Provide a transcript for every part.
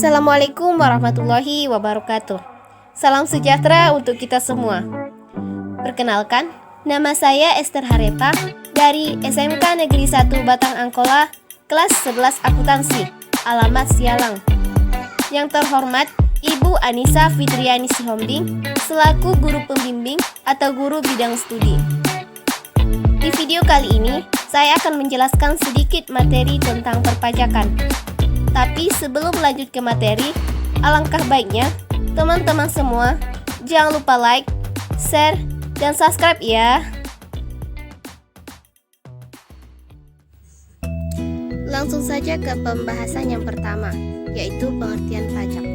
Assalamualaikum warahmatullahi wabarakatuh. Salam sejahtera untuk kita semua. Perkenalkan, nama saya Esther Hareta dari SMK Negeri 1 Batang Angkola, kelas 11 akuntansi, alamat Sialang. Yang terhormat Ibu Anissa Fitriani Sihombing selaku guru pembimbing atau guru bidang studi. Di video kali ini, saya akan menjelaskan sedikit materi tentang perpajakan. Tapi sebelum lanjut ke materi, alangkah baiknya teman-teman semua jangan lupa like, share, dan subscribe ya. Langsung saja ke pembahasan yang pertama, yaitu pengertian pajak.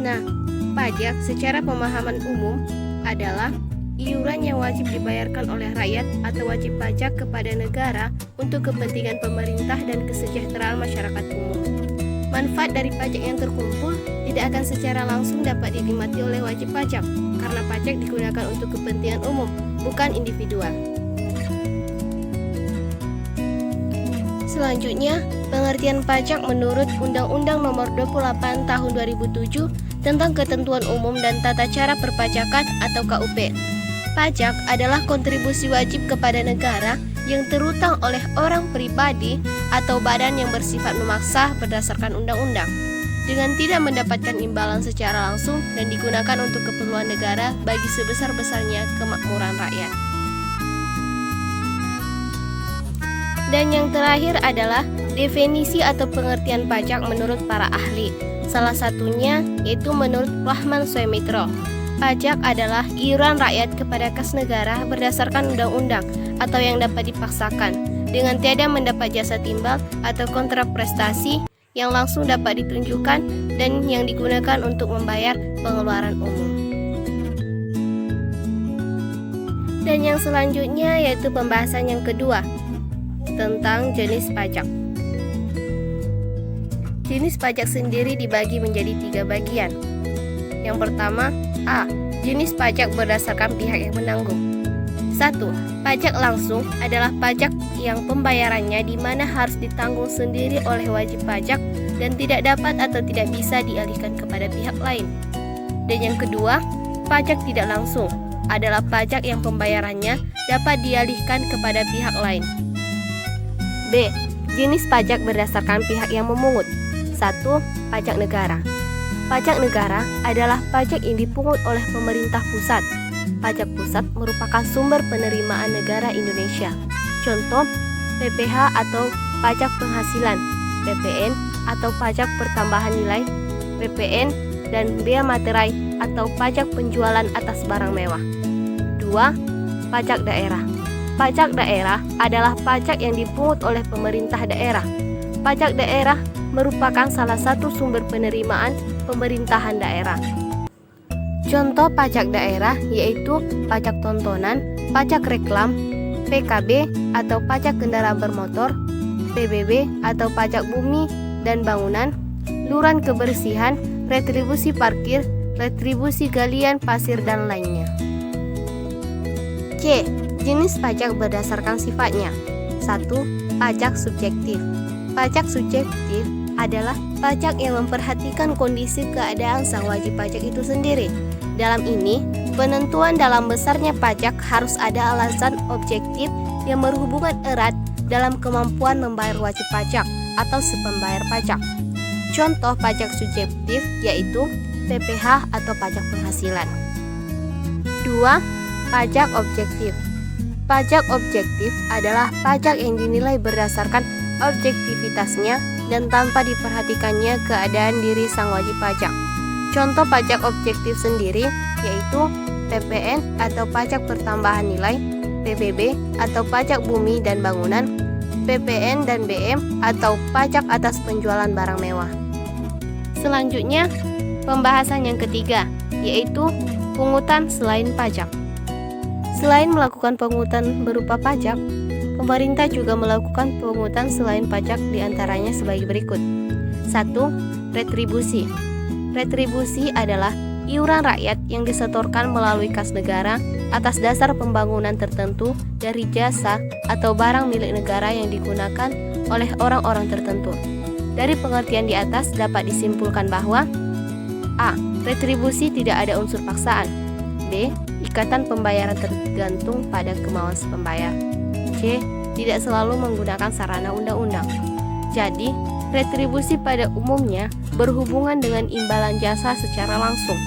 Nah, pajak secara pemahaman umum adalah iuran yang wajib dibayarkan oleh rakyat atau wajib pajak kepada negara untuk kepentingan pemerintah dan kesejahteraan masyarakat umum. Manfaat dari pajak yang terkumpul tidak akan secara langsung dapat dinikmati oleh wajib pajak, karena pajak digunakan untuk kepentingan umum, bukan individual. Selanjutnya, pengertian pajak menurut Undang-Undang Nomor 28 Tahun 2007 tentang Ketentuan Umum dan Tata Cara Perpajakan atau KUP. Pajak adalah kontribusi wajib kepada negara yang terutang oleh orang pribadi atau badan yang bersifat memaksa berdasarkan undang-undang, dengan tidak mendapatkan imbalan secara langsung dan digunakan untuk keperluan negara bagi sebesar-besarnya kemakmuran rakyat. Dan yang terakhir adalah definisi atau pengertian pajak menurut para ahli. Salah satunya yaitu menurut Rahman Suemitro. Pajak adalah iuran rakyat kepada kas negara berdasarkan undang-undang atau yang dapat dipaksakan dengan tiada mendapat jasa timbal atau kontrak prestasi yang langsung dapat ditunjukkan dan yang digunakan untuk membayar pengeluaran umum. Dan yang selanjutnya yaitu pembahasan yang kedua tentang jenis pajak. Jenis pajak sendiri dibagi menjadi 3 bagian. Yang pertama, A. Jenis pajak berdasarkan pihak yang menanggung. 1. Pajak langsung adalah pajak yang pembayarannya di mana harus ditanggung sendiri oleh wajib pajak dan tidak dapat atau tidak bisa dialihkan kepada pihak lain. Dan yang kedua, pajak tidak langsung adalah pajak yang pembayarannya dapat dialihkan kepada pihak lain. B. Jenis pajak berdasarkan pihak yang memungut. 1. Pajak negara. Pajak negara adalah pajak yang dipungut oleh pemerintah pusat. Pajak pusat merupakan sumber penerimaan negara Indonesia. Contoh, PPh atau pajak penghasilan, PPN atau pajak pertambahan nilai, PPN, dan bea materai atau pajak penjualan atas barang mewah. 2. Pajak daerah. Pajak daerah adalah pajak yang dipungut oleh pemerintah daerah. Pajak daerah merupakan salah satu sumber penerimaan pemerintahan daerah. Contoh pajak daerah yaitu pajak tontonan, pajak reklam, PKB atau pajak kendaraan bermotor, PBB atau pajak bumi dan bangunan, iuran kebersihan, retribusi parkir, retribusi galian pasir dan lainnya. C. Jenis pajak berdasarkan sifatnya. 1. Pajak subjektif. Pajak subjektif adalah pajak yang memperhatikan kondisi keadaan sang wajib pajak itu sendiri. Dalam ini, penentuan dalam besarnya pajak harus ada alasan objektif yang berhubungan erat dalam kemampuan membayar wajib pajak atau si pembayar pajak. Contoh pajak subjektif yaitu PPh atau pajak penghasilan. 2. Pajak objektif. Pajak objektif adalah pajak yang dinilai berdasarkan objektivitasnya dan tanpa diperhatikannya keadaan diri sang wajib pajak. Contoh pajak objektif sendiri yaitu PPN atau pajak pertambahan nilai, PBB atau pajak bumi dan bangunan, PPN dan BM atau pajak atas penjualan barang mewah. Selanjutnya, pembahasan yang ketiga yaitu pungutan selain pajak. Selain melakukan pungutan berupa pajak, pemerintah juga melakukan pungutan selain pajak diantaranya sebagai berikut. 1. Retribusi. Retribusi adalah iuran rakyat yang disetorkan melalui kas negara atas dasar pembangunan tertentu dari jasa atau barang milik negara yang digunakan oleh orang-orang tertentu. Dari pengertian di atas dapat disimpulkan bahwa A. Retribusi tidak ada unsur paksaan. B. Ikatan pembayaran tergantung pada kemauan si pembayar. C. Tidak selalu menggunakan sarana undang-undang. Jadi, retribusi pada umumnya berhubungan dengan imbalan jasa secara langsung.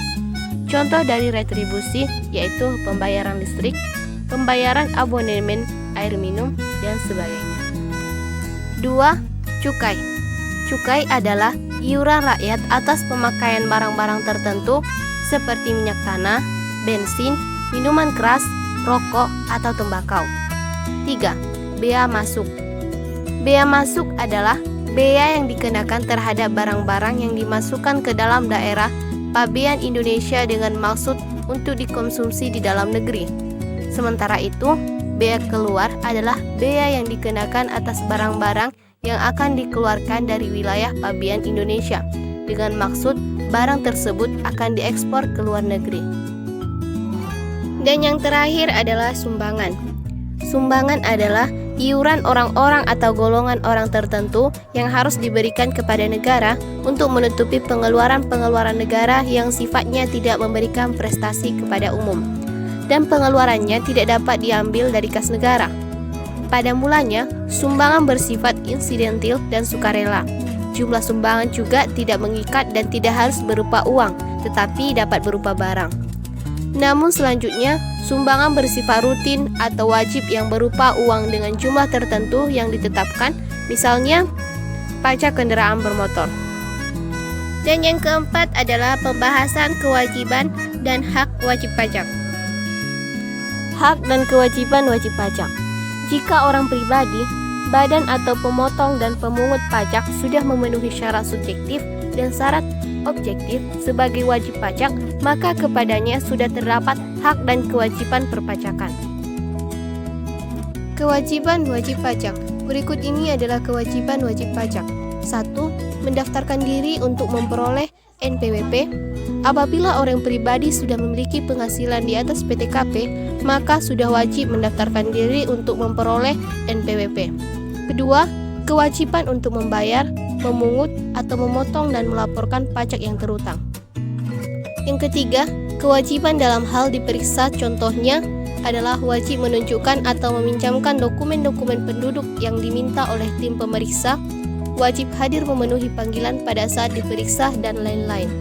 Contoh dari retribusi yaitu pembayaran listrik, pembayaran abonemen air minum, dan sebagainya. 2. Cukai. Cukai adalah iuran rakyat atas pemakaian barang-barang tertentu seperti minyak tanah, bensin, minuman keras, rokok, atau tembakau. 3. Bea masuk. Bea masuk adalah bea yang dikenakan terhadap barang-barang yang dimasukkan ke dalam daerah pabean Indonesia dengan maksud untuk dikonsumsi di dalam negeri. Sementara itu, bea keluar adalah bea yang dikenakan atas barang-barang yang akan dikeluarkan dari wilayah pabean Indonesia dengan maksud barang tersebut akan diekspor ke luar negeri. Dan yang terakhir adalah sumbangan. Sumbangan adalah iuran orang-orang atau golongan orang tertentu yang harus diberikan kepada negara untuk menutupi pengeluaran-pengeluaran negara yang sifatnya tidak memberikan prestasi kepada umum, dan pengeluarannya tidak dapat diambil dari kas negara. Pada mulanya, sumbangan bersifat insidentil dan sukarela. Jumlah sumbangan juga tidak mengikat dan tidak harus berupa uang, tetapi dapat berupa barang. Namun selanjutnya, sumbangan bersifat rutin atau wajib yang berupa uang dengan jumlah tertentu yang ditetapkan, misalnya pajak kendaraan bermotor. Dan yang keempat adalah pembahasan kewajiban dan hak wajib pajak. Hak dan kewajiban wajib pajak. Jika orang pribadi, badan atau pemotong dan pemungut pajak sudah memenuhi syarat subjektif dan syarat objektif sebagai wajib pajak, maka kepadanya sudah terdapat hak dan kewajiban perpajakan. Kewajiban wajib pajak. Berikut ini adalah kewajiban wajib pajak. 1. Mendaftarkan diri untuk memperoleh NPWP. Apabila orang pribadi sudah memiliki penghasilan di atas PTKP, maka sudah wajib mendaftarkan diri untuk memperoleh NPWP. Kedua, kewajiban untuk membayar, memungut, atau memotong dan melaporkan pajak yang terutang. Yang ketiga, kewajiban dalam hal diperiksa, contohnya adalah wajib menunjukkan atau meminjamkan dokumen-dokumen penduduk yang diminta oleh tim pemeriksa, wajib hadir memenuhi panggilan pada saat diperiksa, dan lain-lain.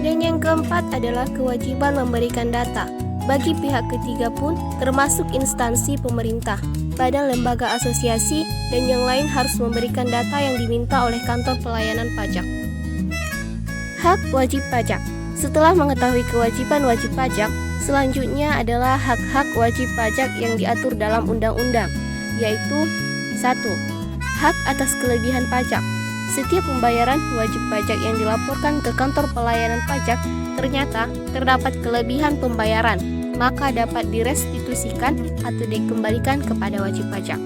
Dan yang keempat adalah kewajiban memberikan data. Bagi pihak ketiga pun, termasuk instansi pemerintah, badan lembaga asosiasi, dan yang lain harus memberikan data yang diminta oleh kantor pelayanan pajak. Hak wajib pajak. Setelah mengetahui kewajiban wajib pajak, selanjutnya adalah hak-hak wajib pajak yang diatur dalam undang-undang, yaitu 1. Hak atas kelebihan pajak. Setiap pembayaran wajib pajak yang dilaporkan ke kantor pelayanan pajak ternyata terdapat kelebihan pembayaran, maka dapat direstitusikan atau dikembalikan kepada wajib pajak.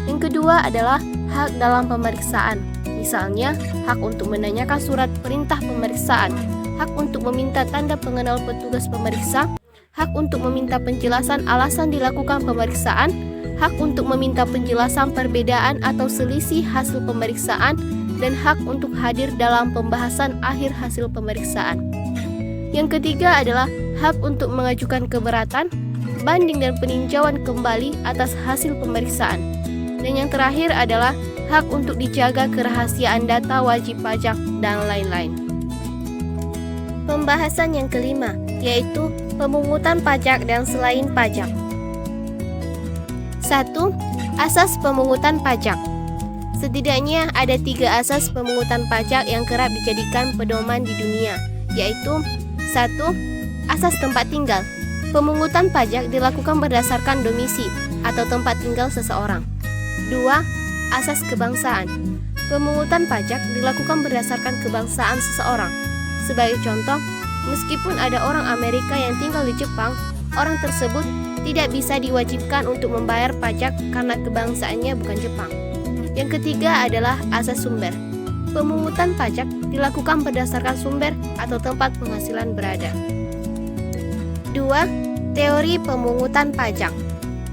Yang kedua adalah hak dalam pemeriksaan. Misalnya, hak untuk menanyakan surat perintah pemeriksaan, hak untuk meminta tanda pengenal petugas pemeriksa, hak untuk meminta penjelasan alasan dilakukan pemeriksaan, hak untuk meminta penjelasan perbedaan atau selisih hasil pemeriksaan, dan hak untuk hadir dalam pembahasan akhir hasil pemeriksaan. Yang ketiga adalah hak untuk mengajukan keberatan, banding dan peninjauan kembali atas hasil pemeriksaan. Dan yang terakhir adalah hak untuk dijaga kerahasiaan data wajib pajak dan lain-lain. Pembahasan yang kelima, yaitu pemungutan pajak dan selain pajak. 1. Asas pemungutan pajak. Setidaknya ada 3 asas pemungutan pajak yang kerap dijadikan pedoman di dunia, yaitu 1. Asas tempat tinggal. Pemungutan pajak dilakukan berdasarkan domisi atau tempat tinggal seseorang. 2. Asas kebangsaan. Pemungutan pajak dilakukan berdasarkan kebangsaan seseorang. Sebagai contoh, meskipun ada orang Amerika yang tinggal di Jepang, orang tersebut tidak bisa diwajibkan untuk membayar pajak karena kebangsaannya bukan Jepang. Yang ketiga adalah asas sumber. Pemungutan pajak dilakukan berdasarkan sumber atau tempat penghasilan berada. 2. Teori pemungutan pajak.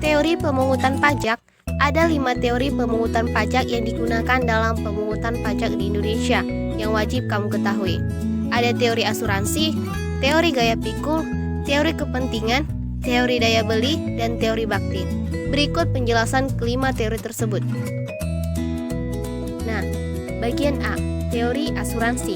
Teori pemungutan pajak Ada 5 teori pemungutan pajak yang digunakan dalam pemungutan pajak di Indonesia yang wajib kamu ketahui. Ada teori asuransi, teori gaya pikul, teori kepentingan, teori daya beli, dan teori bakti. Berikut penjelasan kelima teori tersebut. Nah, bagian A, teori asuransi.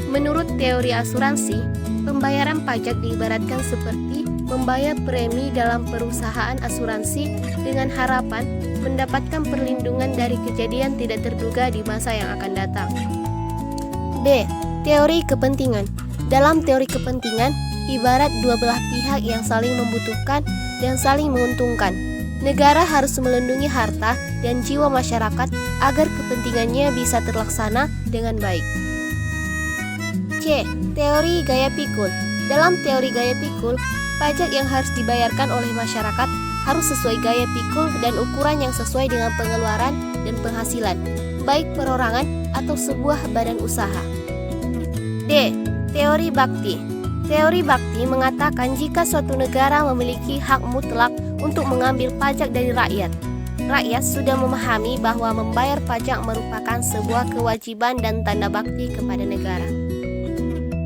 Menurut teori asuransi, pembayaran pajak diibaratkan seperti membayar premi dalam perusahaan asuransi dengan harapan mendapatkan perlindungan dari kejadian tidak terduga di masa yang akan datang. B. Teori kepentingan. Dalam teori kepentingan, ibarat dua belah pihak yang saling membutuhkan dan saling menguntungkan. Negara harus melindungi harta dan jiwa masyarakat agar kepentingannya bisa terlaksana dengan baik. C. Teori gaya pikul. Dalam teori gaya pikul, pajak yang harus dibayarkan oleh masyarakat harus sesuai gaya pikul dan ukuran yang sesuai dengan pengeluaran dan penghasilan, baik perorangan atau sebuah badan usaha. D. Teori bakti. Teori bakti mengatakan jika suatu negara memiliki hak mutlak untuk mengambil pajak dari rakyat, rakyat sudah memahami bahwa membayar pajak merupakan sebuah kewajiban dan tanda bakti kepada negara.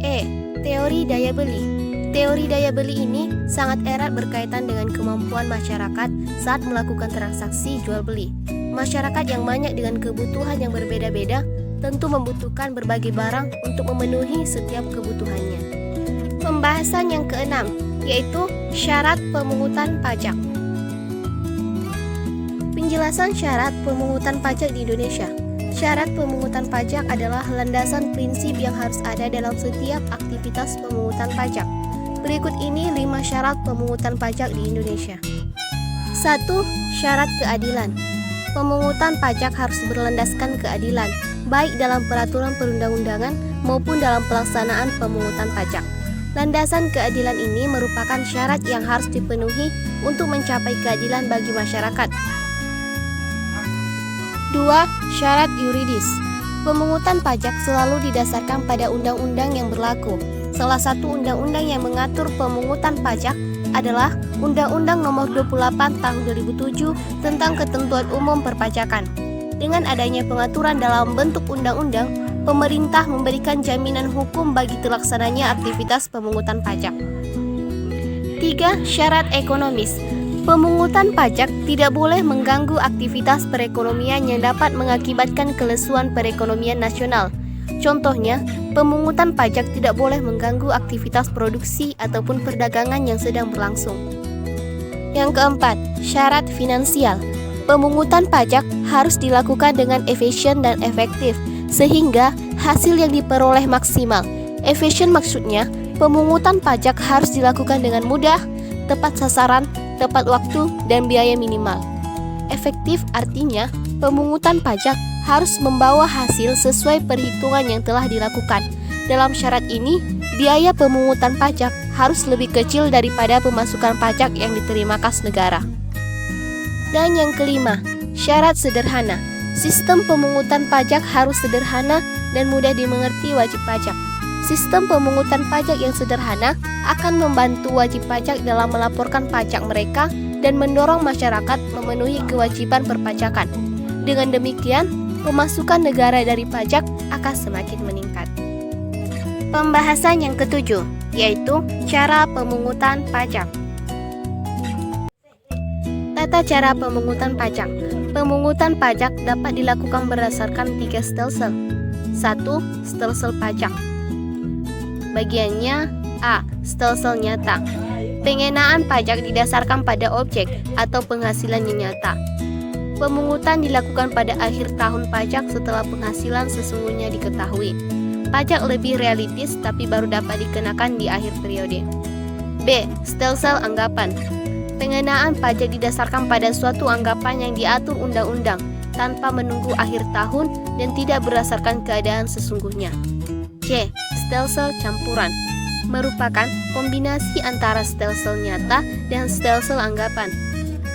E. Teori daya beli. Teori daya beli ini sangat erat berkaitan dengan kemampuan masyarakat saat melakukan transaksi jual beli. Masyarakat yang banyak dengan kebutuhan yang berbeda-beda tentu membutuhkan berbagai barang untuk memenuhi setiap kebutuhannya. Pembahasan yang keenam, yaitu syarat pemungutan pajak. Penjelasan syarat pemungutan pajak di Indonesia. Syarat pemungutan pajak adalah landasan prinsip yang harus ada dalam setiap aktivitas pemungutan pajak. Berikut ini 5 syarat pemungutan pajak di Indonesia. 1. Syarat keadilan. Pemungutan pajak harus berlandaskan keadilan, baik dalam peraturan perundang-undangan maupun dalam pelaksanaan pemungutan pajak. Landasan keadilan ini merupakan syarat yang harus dipenuhi untuk mencapai keadilan bagi masyarakat. 2. Syarat yuridis. Pemungutan pajak selalu didasarkan pada undang-undang yang berlaku. Salah satu undang-undang yang mengatur pemungutan pajak adalah Undang-Undang Nomor 28 Tahun 2007 tentang Ketentuan Umum Perpajakan. Dengan adanya pengaturan dalam bentuk undang-undang, pemerintah memberikan jaminan hukum bagi terlaksananya aktivitas pemungutan pajak. 3. Syarat ekonomis. Pemungutan pajak tidak boleh mengganggu aktivitas perekonomian yang dapat mengakibatkan kelesuan perekonomian nasional. Contohnya, pemungutan pajak tidak boleh mengganggu aktivitas produksi ataupun perdagangan yang sedang berlangsung. Yang keempat, syarat finansial. Pemungutan pajak harus dilakukan dengan efisien dan efektif, sehingga hasil yang diperoleh maksimal. Efisien maksudnya, pemungutan pajak harus dilakukan dengan mudah, tepat sasaran, tepat waktu, dan biaya minimal. Efektif artinya, pemungutan pajak harus membawa hasil sesuai perhitungan yang telah dilakukan. Dalam syarat ini, biaya pemungutan pajak harus lebih kecil daripada pemasukan pajak yang diterima kas negara. Dan yang kelima, syarat sederhana. Sistem pemungutan pajak harus sederhana dan mudah dimengerti wajib pajak. Sistem pemungutan pajak yang sederhana akan membantu wajib pajak dalam melaporkan pajak mereka dan mendorong masyarakat memenuhi kewajiban perpajakan. Dengan demikian, pemasukan negara dari pajak akan semakin meningkat. Pembahasan yang ketujuh, yaitu cara pemungutan pajak. Tata cara pemungutan pajak. Pemungutan pajak dapat dilakukan berdasarkan 3 stelsel. 1. Stelsel pajak. Bagiannya A. Stelsel nyata. Pengenaan pajak didasarkan pada objek atau penghasilan yang nyata. Pemungutan dilakukan pada akhir tahun pajak setelah penghasilan sesungguhnya diketahui. Pajak lebih realistis tapi baru dapat dikenakan di akhir periode. B. Stelsel anggapan. Pengenaan pajak didasarkan pada suatu anggapan yang diatur undang-undang tanpa menunggu akhir tahun dan tidak berdasarkan keadaan sesungguhnya. C. Stelsel campuran. Merupakan kombinasi antara stelsel nyata dan stelsel anggapan.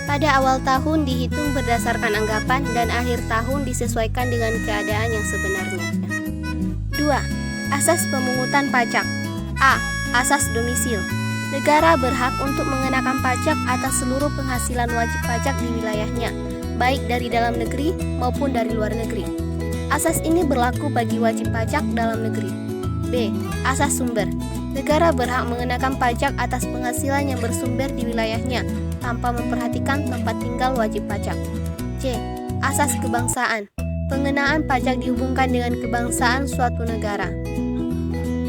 Pada awal tahun dihitung berdasarkan anggapan dan akhir tahun disesuaikan dengan keadaan yang sebenarnya. 2. Asas pemungutan pajak. A. Asas domisil. Negara berhak untuk mengenakan pajak atas seluruh penghasilan wajib pajak di wilayahnya. baik dari dalam negeri maupun dari luar negeri. Asas ini berlaku bagi wajib pajak dalam negeri. B. Asas sumber. Negara berhak mengenakan pajak atas penghasilan yang bersumber di wilayahnya tanpa memperhatikan tempat tinggal wajib pajak. C. Asas kebangsaan. Pengenaan pajak dihubungkan dengan kebangsaan suatu negara.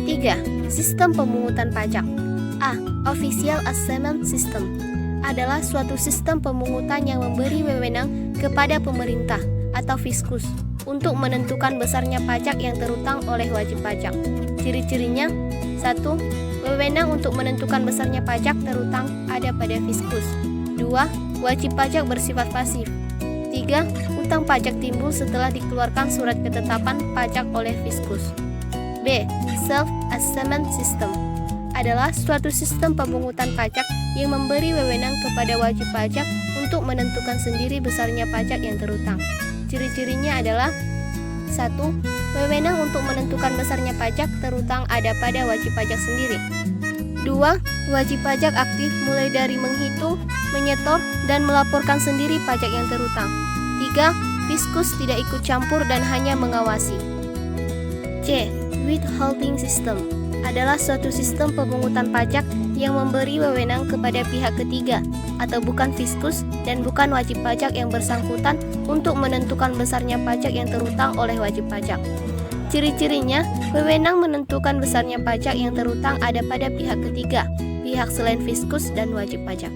3. Sistem pemungutan pajak. A. Official Assessment System adalah suatu sistem pemungutan yang memberi wewenang kepada pemerintah atau fiskus untuk menentukan besarnya pajak yang terutang oleh wajib pajak. Ciri-cirinya: 1. Wewenang untuk menentukan besarnya pajak terutang ada pada fiskus. 2. Wajib pajak bersifat pasif. 3. Utang pajak timbul setelah dikeluarkan surat ketetapan pajak oleh fiskus. B. Self-assessment system adalah suatu sistem pemungutan pajak yang memberi wewenang kepada wajib pajak untuk menentukan sendiri besarnya pajak yang terutang. Ciri-cirinya adalah: 1. Wewenang untuk menentukan besarnya pajak terutang ada pada wajib pajak sendiri. 2. Wajib pajak aktif mulai dari menghitung, menyetor, dan melaporkan sendiri pajak yang terutang. 3. Fiskus tidak ikut campur dan hanya mengawasi. C. Withholding system adalah suatu sistem pemungutan pajak yang memberi wewenang kepada pihak ketiga atau bukan fiskus dan bukan wajib pajak yang bersangkutan untuk menentukan besarnya pajak yang terutang oleh wajib pajak. Ciri-cirinya: wewenang menentukan besarnya pajak yang terutang ada pada pihak ketiga, pihak selain fiskus dan wajib pajak.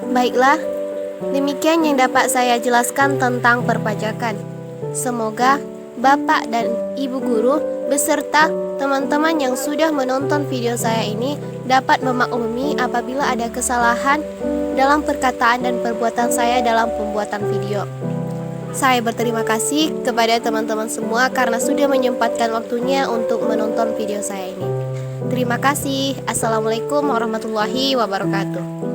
Baiklah, demikian yang dapat saya jelaskan tentang perpajakan. Semoga Bapak dan Ibu guru beserta teman-teman yang sudah menonton video saya ini dapat memaklumi apabila ada kesalahan dalam perkataan dan perbuatan saya dalam pembuatan video. Saya berterima kasih kepada teman-teman semua karena sudah menyempatkan waktunya untuk menonton video saya ini. Terima kasih. Assalamualaikum warahmatullahi wabarakatuh.